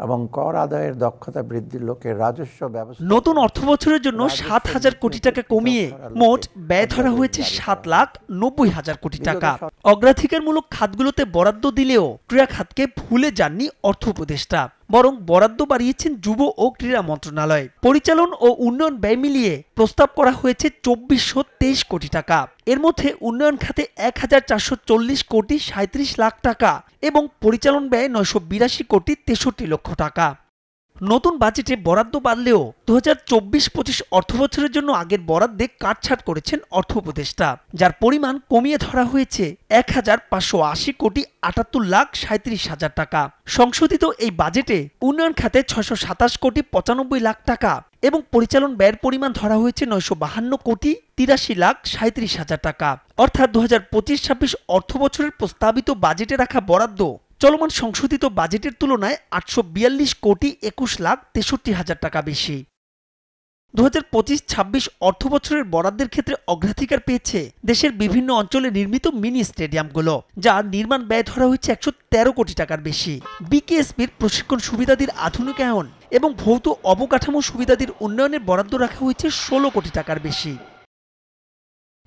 এবং কর আদায়ের দক্ষতা বৃদ্ধির লক্ষ্যে রাজস্ব ব্যবস্থা। নতুন অর্থবছরের জন্য ৭,০০০ কোটি টাকা কমিয়ে মোট ব্যয় ধরা হয়েছে ৭,৯০,০০০ কোটি টাকা। অগ্রাধিকারমূলক খাতগুলোতে বরাদ্দ দিলেও ক্রীড়া খাতকে ভুলে যাননি অর্থ উপদেষ্টা, বরং বরাদ্দ বাড়িয়েছেন যুব ও ক্রীড়া মন্ত্রণালয়। পরিচালন ও উন্নয়ন ব্যয় মিলিয়ে প্রস্তাব করা হয়েছে ২৪২৩ কোটি টাকা। এর মধ্যে উন্নয়ন খাতে ১,৪৪০ কোটি ৩৭ লাখ টাকা এবং পরিচালন ব্যয় ৯৮২ কোটি ৬৩ লক্ষ টাকা। নতুন বাজেটে বরাদ্দ বাড়লেও ২০২৪-২৫ অর্থবছরের জন্য আগের বরাদ্দে কাটছাঁট করেছেন অর্থ উপদেষ্টা, যার পরিমাণ কমিয়ে ধরা হয়েছে ১,৫৮০ কোটি ৭৮ লাখ ৩৭ হাজার টাকা। সংশোধিত এই বাজেটে উন্নয়ন খাতে ৬২৭ কোটি ৯৫ লাখ টাকা এবং পরিচালন ব্যয়ের পরিমাণ ধরা হয়েছে ৯৫২ কোটি ৮৩ লাখ ৩৭ হাজার টাকা। অর্থাৎ ২০২৫-২৬ অর্থবছরের প্রস্তাবিত বাজেটে রাখা বরাদ্দ চলমান সংশোধিত বাজেটের তুলনায় ৮৪২ কোটি ২১ লাখ ৬৩ হাজার টাকা বেশি। ২০২৫-২৬ অর্থবছরের বরাদ্দের ক্ষেত্রে অগ্রাধিকার পেয়েছে দেশের বিভিন্ন অঞ্চলে নির্মিত মিনি স্টেডিয়ামগুলো, যার নির্মাণ ব্যয় ধরা হয়েছে ১১৩ কোটি টাকার বেশি। বিকেএসপির প্রশিক্ষণ সুবিধাদির আধুনিকায়ন এবং ভৌত অবকাঠামো সুবিধাদির উন্নয়নের বরাদ্দ রাখা হয়েছে ১৬ কোটি টাকার বেশি।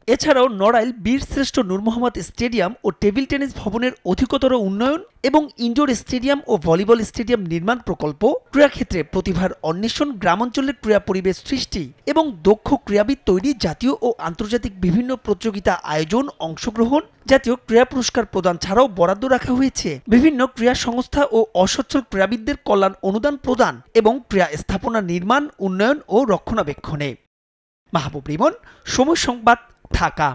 এছাড়াও নড়াইল বীরশ্রেষ্ঠ নূর মোহাম্মদ স্টেডিয়াম ও টেবিল টেনিস ভবনের অধিকতর উন্নয়ন এবং ইনডোর স্টেডিয়াম ও ভলিবল স্টেডিয়াম নির্মাণ প্রকল্প, ক্রীড়াক্ষেত্রে প্রতিভার অন্বেষণ, গ্রামাঞ্চলের ক্রীড়া পরিবেশ সৃষ্টি এবং দক্ষ ক্রীড়াবিদ তৈরি, জাতীয় ও আন্তর্জাতিক বিভিন্ন প্রতিযোগিতা আয়োজন, অংশগ্রহণ, জাতীয় ক্রীড়া পুরস্কার প্রদান ছাড়াও বরাদ্দ রাখা হয়েছে বিভিন্ন ক্রীড়া সংস্থা ও অসচ্ছল ক্রীড়াবিদদের কল্যাণ অনুদান প্রদান এবং ক্রীড়া স্থাপনা নির্মাণ, উন্নয়ন ও রক্ষণাবেক্ষণে। মাহবুব রিমন, সময় সংবাদ, ঢাকা।